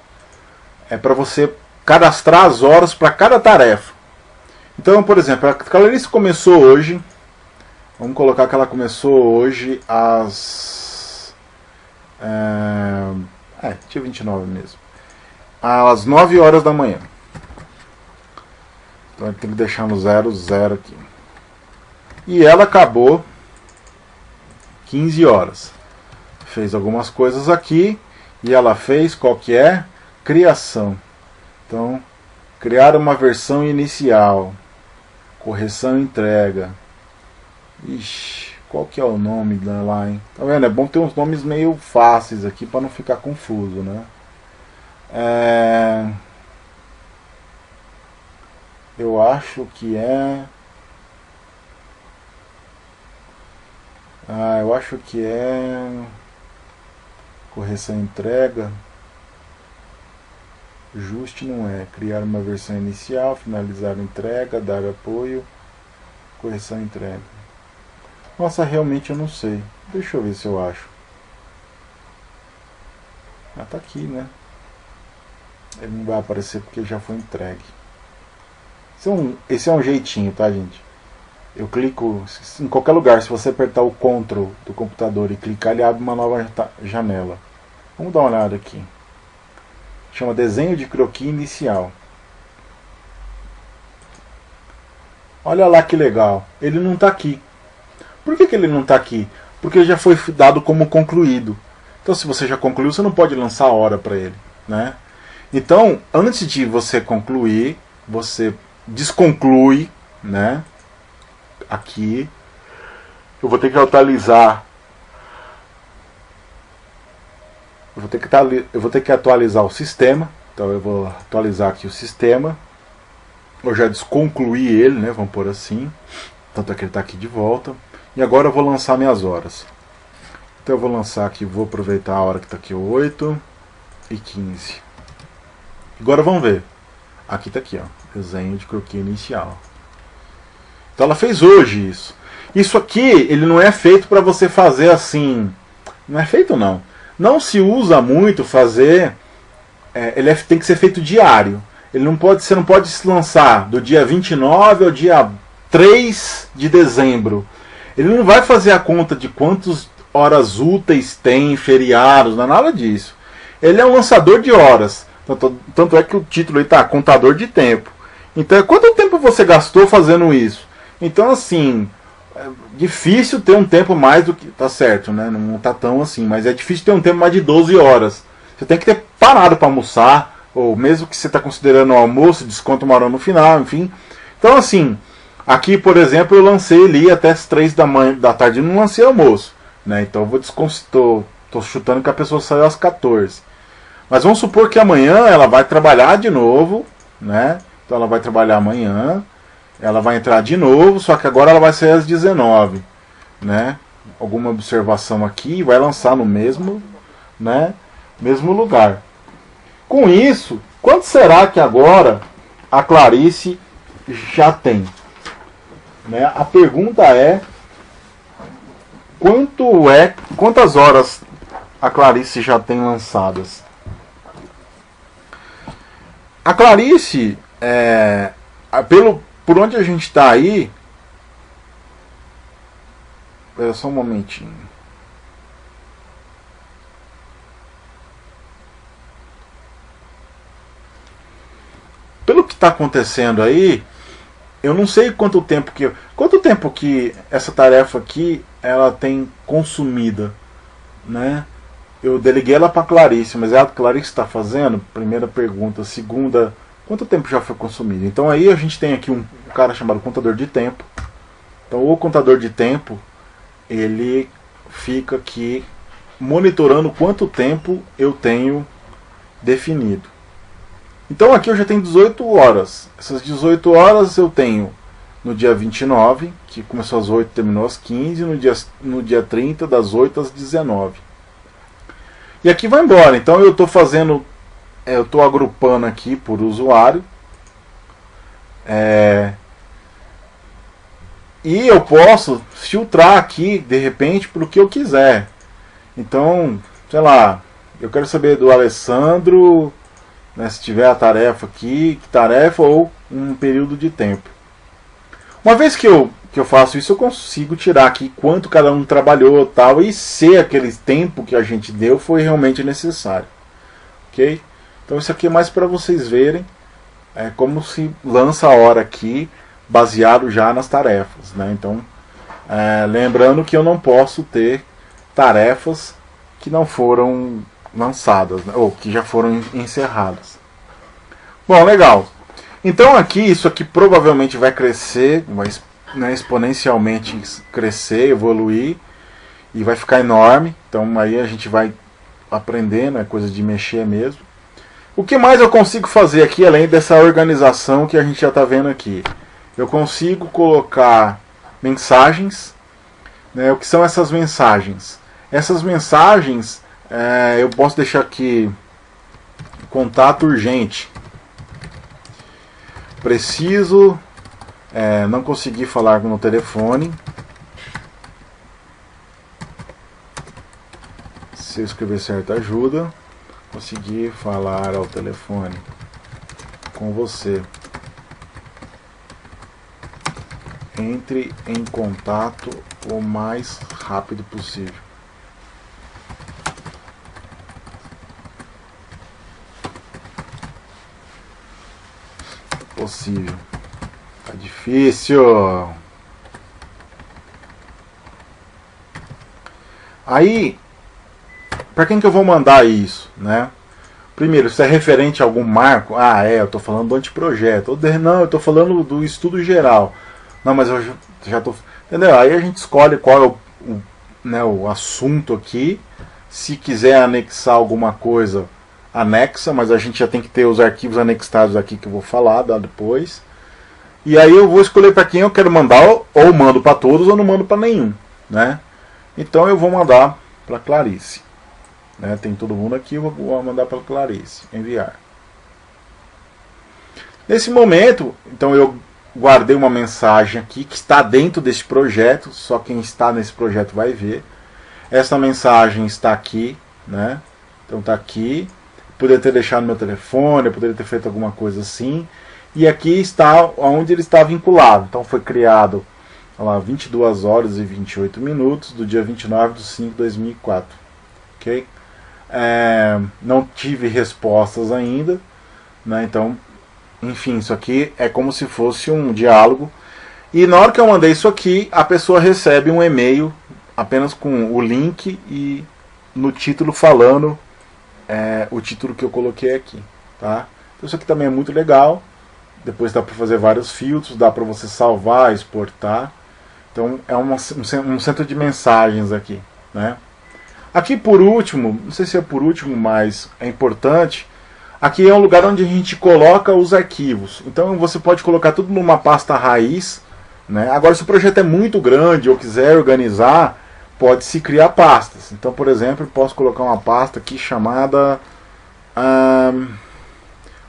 para você cadastrar as horas para cada tarefa. Então, por exemplo, a Clarice começou hoje, vamos colocar que ela começou hoje às... dia 29 mesmo. Às 9 horas da manhã. Então tem que deixar no 00 aqui. E ela acabou 15 horas. Fez algumas coisas aqui. E ela fez qual que é? Criação. Então, criar uma versão inicial. Correção e entrega. Ixi, qual que é o nome lá, hein? Tá vendo? É bom ter uns nomes meio fáceis aqui para não ficar confuso, né? Eu acho que é... eu acho que é... Correção e entrega. Ajuste não é. Criar uma versão inicial, finalizar a entrega, dar apoio, correção e entrega. Nossa, realmente eu não sei. Deixa eu ver se eu acho. Tá aqui, né? Ele não vai aparecer porque já foi entregue. Esse é um jeitinho, tá, gente? Eu clico em qualquer lugar. Se você apertar o Ctrl do computador e clicar, ele abre uma nova janela. Vamos dar uma olhada aqui. Chama desenho de croquis inicial. Olha lá que legal. Ele não está aqui. Por que ele não está aqui? Porque já foi dado como concluído. Então, se você já concluiu, você não pode lançar a hora para ele, né? Então, antes de você concluir, você desconclui, né? Aqui eu vou ter que atualizar. Eu vou ter que atualizar o sistema. Então eu vou atualizar aqui o sistema. Eu já desconcluí ele, né? Vamos pôr assim. Tanto é que ele está aqui de volta. E agora eu vou lançar minhas horas. Então eu vou lançar aqui, vou aproveitar a hora que está aqui, 8h15. Agora vamos ver. Aqui está aqui, ó, desenho de croquis inicial. Então ela fez hoje isso. Isso aqui, ele não é feito para você fazer assim. Não é feito não. Não se usa muito fazer. Tem que ser feito diário. Você não pode se lançar do dia 29 ao dia 3 de dezembro. Ele não vai fazer a conta de quantas horas úteis tem, feriados, não é nada disso. Ele é um lançador de horas. Tanto é que o título está contador de tempo. Então, quanto tempo você gastou fazendo isso? Então, assim, é difícil ter um tempo mais do que... Tá certo, né? Não tá tão assim, mas é difícil ter um tempo mais de 12 horas. Você tem que ter parado para almoçar, ou mesmo que você está considerando o almoço, desconta uma hora no final, enfim. Então, assim, aqui, por exemplo, eu lancei ali até as 3 da tarde, não lancei almoço, né? Então, eu tô chutando que a pessoa saiu às 14. Mas vamos supor que amanhã ela vai trabalhar de novo, né? Então ela vai trabalhar amanhã, ela vai entrar de novo, só que agora ela vai sair às 19, né? Alguma observação aqui, vai lançar no mesmo, né? Mesmo lugar. Com isso, quanto será que agora a Clarice já tem, né? A pergunta é quantas horas a Clarice já tem lançadas. A Clarice, por onde a gente está aí, espera só um momentinho. Pelo que está acontecendo aí, eu não sei quanto tempo que essa tarefa aqui ela tem consumida, né? Eu deleguei ela para a Clarice, mas é a Clarice está fazendo? Primeira pergunta. Segunda, quanto tempo já foi consumido? Então aí a gente tem aqui um cara chamado contador de tempo. Então o contador de tempo, ele fica aqui monitorando quanto tempo eu tenho definido. Então aqui eu já tenho 18 horas. Essas 18 horas eu tenho no dia 29, que começou às 8 e terminou às 15, no dia 30, das 8 às 19. E aqui vai embora. Então eu estou fazendo, eu estou agrupando aqui por usuário. E eu posso filtrar aqui, de repente, para o que eu quiser. Então, sei lá, eu quero saber do Alessandro, né, se tiver a tarefa aqui, que tarefa ou um período de tempo. Uma vez que eu faço isso, eu consigo tirar aqui quanto cada um trabalhou tal, e se aquele tempo que a gente deu foi realmente necessário. Ok? Então isso aqui é mais para vocês verem como se lança a hora aqui, baseado já nas tarefas, né? Então, lembrando que eu não posso ter tarefas que não foram lançadas, né? Ou que já foram encerradas. Bom, legal. Então aqui, isso aqui provavelmente vai crescer, vai, né, exponencialmente crescer, evoluir, e vai ficar enorme. Então aí a gente vai aprendendo, é coisa de mexer mesmo. O que mais eu consigo fazer aqui, além dessa organização que a gente já está vendo aqui? Eu consigo colocar mensagens, né? O que são essas mensagens? Essas mensagens eu posso deixar aqui contato urgente. Preciso, não consegui falar no telefone. Se eu escrever certo ajuda. Consegui falar ao telefone com você. Entre em contato o mais rápido possível. Possível. Tá difícil. Aí, para quem que eu vou mandar isso, né? Primeiro, se é referente a algum marco, eu estou falando do anteprojeto. Não, eu estou falando do estudo geral. Não, mas eu já estou... Entendeu? Aí a gente escolhe qual é o assunto aqui. Se quiser anexar alguma coisa, anexa, mas a gente já tem que ter os arquivos anexados aqui que eu vou falar depois. E aí eu vou escolher para quem eu quero mandar, ou mando para todos ou não mando para nenhum, né? Então eu vou mandar para Clarice, né? Tem todo mundo aqui, eu vou mandar para Clarice, enviar. Nesse momento, então eu guardei uma mensagem aqui que está dentro desse projeto, só quem está nesse projeto vai ver. Essa mensagem está aqui, né? Então está aqui. Poderia ter deixado no meu telefone, poderia ter feito alguma coisa assim. E aqui está onde ele está vinculado. Então foi criado, olha lá, 22 horas e 28 minutos do dia 29 de 5 de 2004. Ok? Não tive respostas ainda, né? Então, enfim, isso aqui é como se fosse um diálogo. E na hora que eu mandei isso aqui, a pessoa recebe um e-mail apenas com o link e no título falando o título que eu coloquei aqui, tá? Então isso aqui também é muito legal. Depois dá para fazer vários filtros, dá para você salvar, exportar. Então é um centro de mensagens aqui, né? Aqui por último, não sei se é por último, mas é importante. Aqui é um lugar onde a gente coloca os arquivos. Então você pode colocar tudo numa pasta raiz, né? Agora, se o projeto é muito grande ou quiser organizar, pode-se criar pastas. Então, por exemplo, eu posso colocar uma pasta aqui chamada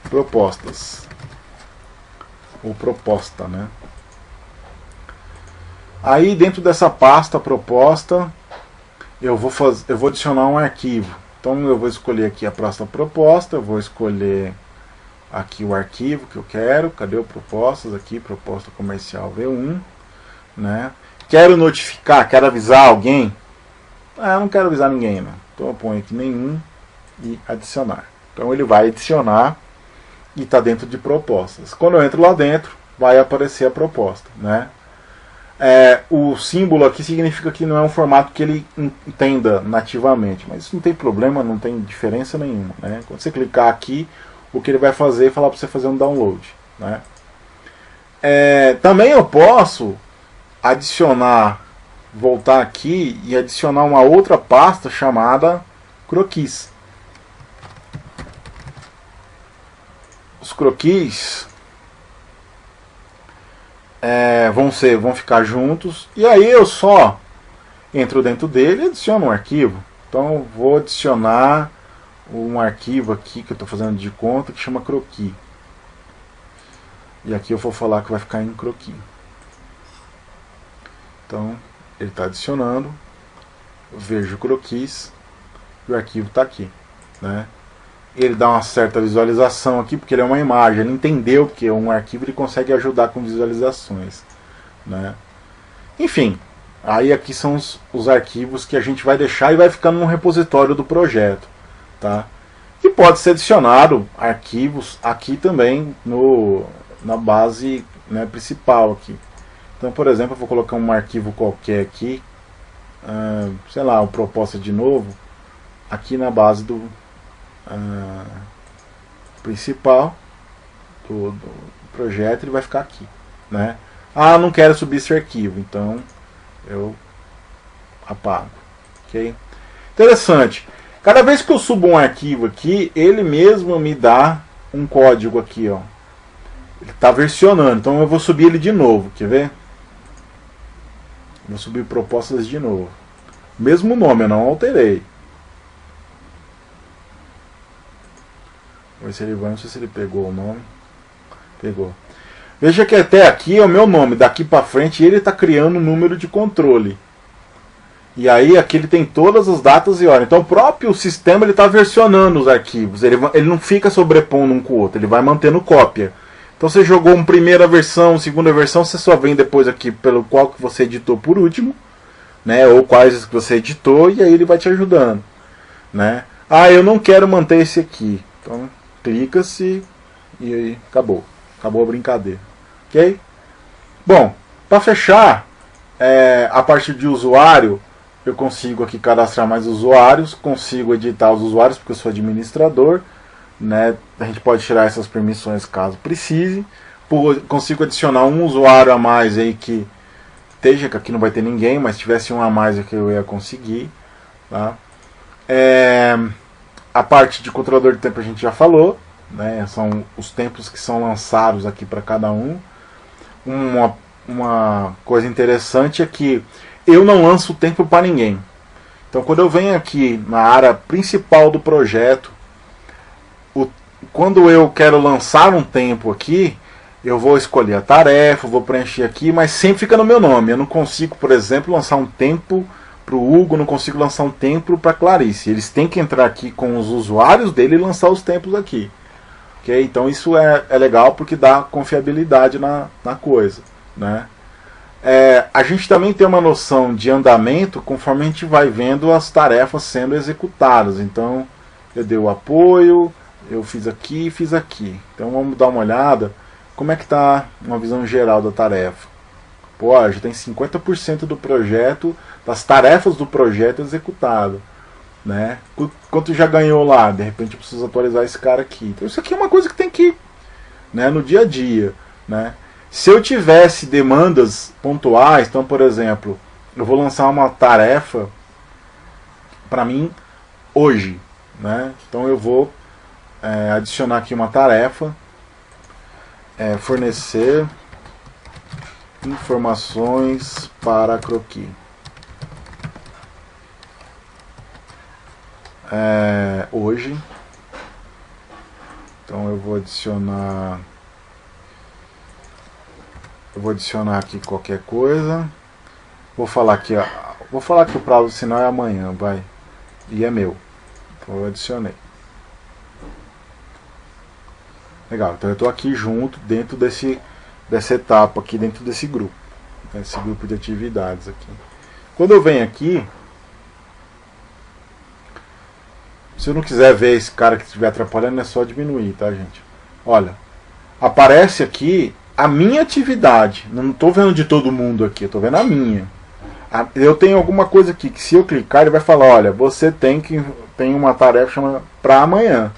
propostas. ou proposta, né? Aí dentro dessa pasta proposta eu vou adicionar um arquivo. Então eu vou escolher aqui a pasta proposta, eu vou escolher aqui o arquivo que eu quero. Cadê o propostas? Aqui, proposta comercial V1, né? Quero notificar, quero avisar alguém? Eu não quero avisar ninguém, né? Então eu ponho aqui nenhum e adicionar. Então ele vai adicionar e está dentro de propostas. Quando eu entro lá dentro, vai aparecer a proposta, né? O símbolo aqui significa que não é um formato que ele entenda nativamente, mas isso não tem problema, não tem diferença nenhuma, né? Quando você clicar aqui, o que ele vai fazer é falar para você fazer um download, né? Também eu posso adicionar, voltar aqui e adicionar uma outra pasta chamada croquis. Os croquis vão ficar juntos, e aí eu só entro dentro dele e adiciono um arquivo. Então eu vou adicionar um arquivo aqui que eu estou fazendo de conta que chama croquis. E aqui eu vou falar que vai ficar em croquis. Então ele está adicionando, eu vejo o croquis e o arquivo está aqui, né? Ele dá uma certa visualização aqui, porque ele é uma imagem, ele entendeu que é um arquivo, ele consegue ajudar com visualizações, né? Enfim, aí aqui são os arquivos que a gente vai deixar e vai ficando no repositório do projeto, tá? E pode ser adicionado arquivos aqui também na base, né, principal aqui. Então, por exemplo, eu vou colocar um arquivo qualquer aqui, sei lá, uma proposta de novo, aqui na base do principal do projeto, ele vai ficar aqui, né? Não quero subir esse arquivo, então eu apago, ok? Interessante. Cada vez que eu subo um arquivo aqui, ele mesmo me dá um código aqui, ó. Ele está versionando, então eu vou subir ele de novo, quer ver? Vou subir propostas de novo. Mesmo nome, eu não alterei. Vou ver se ele vai, não sei se ele pegou o nome. Pegou. Veja que até aqui é o meu nome, daqui para frente ele está criando um número de controle. E aí aqui ele tem todas as datas e horas. Então o próprio sistema está versionando os arquivos. Ele não fica sobrepondo um com o outro, ele vai mantendo cópia. Então você jogou uma primeira versão, segunda versão, você só vem depois aqui pelo qual que você editou por último, né? Ou quais que você editou, e aí ele vai te ajudando, né? Eu não quero manter esse aqui. Então clica-se e aí acabou a brincadeira, ok? Bom, para fechar, a parte de usuário, eu consigo aqui cadastrar mais usuários, consigo editar os usuários porque eu sou administrador, né? A gente pode tirar essas permissões caso precise. Consigo adicionar um usuário a mais aí que esteja, que aqui não vai ter ninguém, mas se tivesse um a mais aqui eu ia conseguir, tá? A parte de controlador de tempo a gente já falou, né? São os tempos que são lançados aqui para cada um. Uma coisa interessante é que eu não lanço o tempo para ninguém. Então quando eu venho aqui na área principal do projeto, quando eu quero lançar um tempo aqui, eu vou escolher a tarefa, vou preencher aqui, mas sempre fica no meu nome. Eu não consigo, por exemplo, lançar um tempo para o Hugo, não consigo lançar um tempo para a Clarice. Eles têm que entrar aqui com os usuários dele e lançar os tempos aqui. Okay? Então isso é legal porque dá confiabilidade na coisa, né? A gente também tem uma noção de andamento conforme a gente vai vendo as tarefas sendo executadas. Então eu dei o apoio, eu fiz aqui e fiz aqui. Então vamos dar uma olhada como é que está uma visão geral da tarefa. Já tem 50% do projeto, das tarefas do projeto executado, né? Quanto já ganhou lá? De repente eu preciso atualizar esse cara aqui. Então isso aqui é uma coisa que tem que, né, no dia a dia, né? Se eu tivesse demandas pontuais, então por exemplo, eu vou lançar uma tarefa para mim hoje, né? Então eu vou adicionar aqui uma tarefa, fornecer informações para croquis. Hoje, então eu vou adicionar Eu vou adicionar aqui qualquer coisa. Vou falar aqui, ó. Vou falar que o prazo sinal é amanhã, vai. E é meu. Então eu adicionei. Legal, então eu estou aqui junto, dentro dessa etapa aqui, dentro desse grupo. Esse grupo de atividades aqui. Quando eu venho aqui, se eu não quiser ver esse cara que estiver atrapalhando, é só diminuir, tá, gente? Olha, aparece aqui a minha atividade. Não estou vendo de todo mundo aqui, eu estou vendo a minha. Eu tenho alguma coisa aqui que se eu clicar, ele vai falar, olha, você tem uma tarefa chamada para amanhã.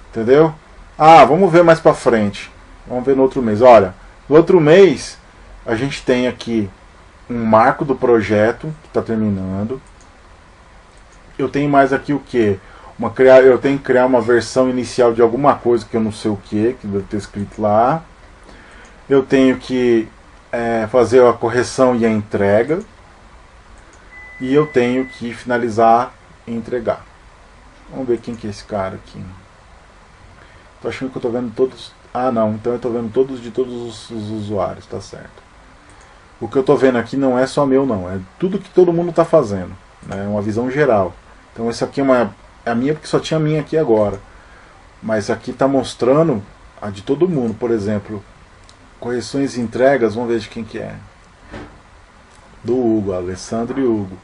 Entendeu? Ah, vamos ver mais para frente. Vamos ver no outro mês. Olha, no outro mês a gente tem aqui um marco do projeto que está terminando. Eu tenho mais aqui o que? Eu tenho que criar uma versão inicial de alguma coisa que eu não sei o que deve ter escrito lá. Eu tenho que fazer a correção e a entrega. E eu tenho que finalizar e entregar. Vamos ver quem que é esse cara aqui. Tô achando que eu tô vendo todos. Ah, não, então eu tô vendo todos de todos os usuários, tá certo. O que eu tô vendo aqui não é só meu, não. É tudo que todo mundo tá fazendo. É uma visão geral. Então esse aqui é a minha porque só tinha a minha aqui agora. Mas aqui está mostrando a de todo mundo. Por exemplo, correções e entregas, vamos ver de quem que é. Do Hugo, Alessandro e Hugo.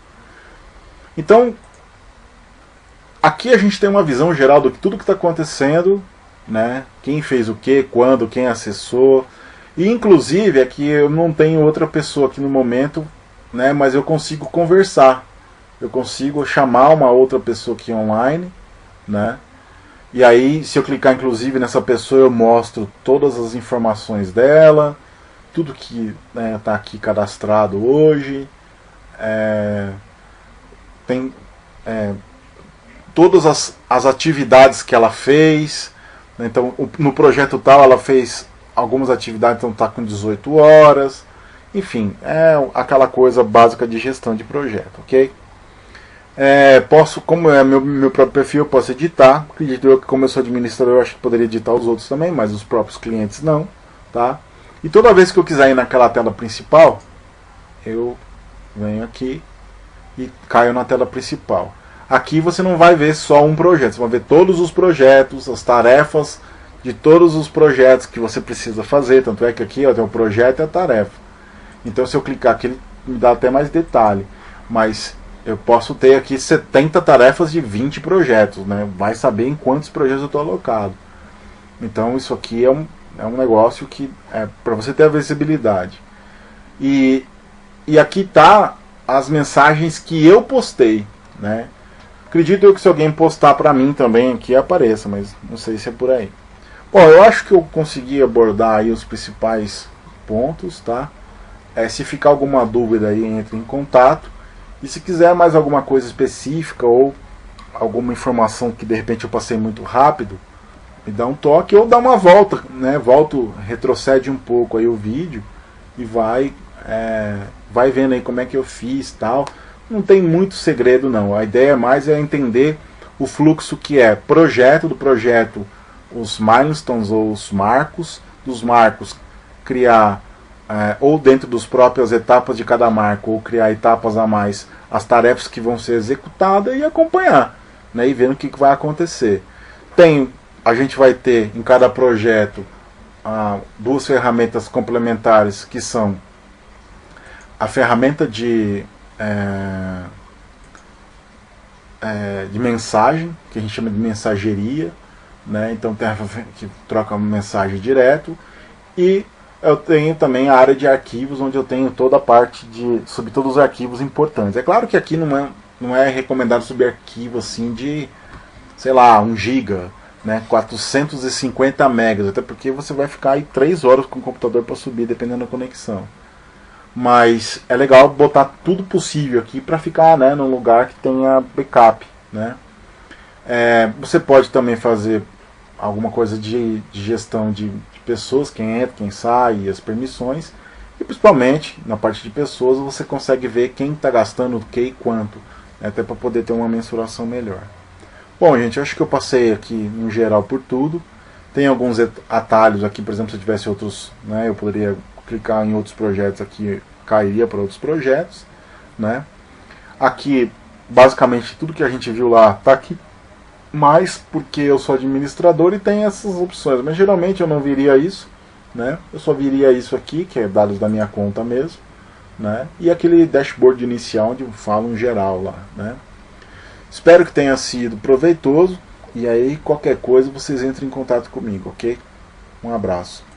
Então, aqui a gente tem uma visão geral do que tudo que está acontecendo, né? Quem fez o que, quando, quem acessou. E inclusive aqui eu não tenho outra pessoa aqui no momento, né? Mas eu consigo conversar. Eu consigo chamar uma outra pessoa aqui online, né? E aí, se eu clicar inclusive nessa pessoa, eu mostro todas as informações dela, tudo que está aqui cadastrado hoje, tem todas as atividades que ela fez. Então, no projeto tal, ela fez algumas atividades, então está com 18 horas. Enfim, é aquela coisa básica de gestão de projeto, ok? Como é meu próprio perfil, eu posso editar. Acredito eu que, como eu sou administrador, eu acho que poderia editar os outros também, mas os próprios clientes não, tá? E toda vez que eu quiser ir naquela tela principal, eu venho aqui e caio na tela principal. Aqui você não vai ver só um projeto, você vai ver todos os projetos, as tarefas de todos os projetos que você precisa fazer. Tanto é que aqui tem o projeto e a tarefa. Então, se eu clicar aqui, ele me dá até mais detalhe. Mas eu posso ter aqui 70 tarefas de 20 projetos, né? Vai saber em quantos projetos eu estou alocado. Então isso aqui é um negócio que é para você ter a visibilidade. E aqui tá as mensagens que eu postei, né? Acredito eu que se alguém postar para mim também aqui apareça, mas não sei se é por aí. Bom, eu acho que eu consegui abordar aí os principais pontos, tá? Se ficar alguma dúvida aí, entre em contato. E se quiser mais alguma coisa específica ou alguma informação que de repente eu passei muito rápido, me dá um toque ou dá uma volta, né? Retrocede um pouco aí o vídeo e vai vendo aí como é que eu fiz, tal. Não tem muito segredo não. A ideia mais é entender o fluxo que é do projeto, os milestones ou os marcos, dos marcos criar ou dentro das próprias etapas de cada marco, ou criar etapas a mais, as tarefas que vão ser executadas e acompanhar, né, e vendo o que vai acontecer. A gente vai ter em cada projeto duas ferramentas complementares, que são a ferramenta de mensagem, que a gente chama de mensageria, né? Então tem a que troca uma mensagem direto, e eu tenho também a área de arquivos, onde eu tenho toda a parte sobre todos os arquivos importantes. É claro que aqui não é recomendado subir arquivo assim de, sei lá, 1 GB, né, 450 megas, até porque você vai ficar aí 3 horas com o computador para subir, dependendo da conexão. Mas é legal botar tudo possível aqui para ficar, né, num lugar que tenha backup, né? Você pode também fazer alguma coisa de gestão de pessoas, quem entra, quem sai, as permissões. E principalmente na parte de pessoas você consegue ver quem está gastando o que e quanto, né, até para poder ter uma mensuração melhor. Bom, gente, eu acho que eu passei aqui no geral por tudo. Tem alguns atalhos aqui, por exemplo, se eu tivesse outros, né, eu poderia clicar em outros projetos aqui, cairia para outros projetos, né? Aqui, basicamente, tudo que a gente viu lá está aqui, mas porque eu sou administrador e tem essas opções, mas geralmente eu não viria isso, né? Eu só viria isso aqui, que é dados da minha conta mesmo, né? E aquele dashboard inicial onde eu falo um geral lá, né? Espero que tenha sido proveitoso, e aí qualquer coisa vocês entrem em contato comigo, ok? Um abraço.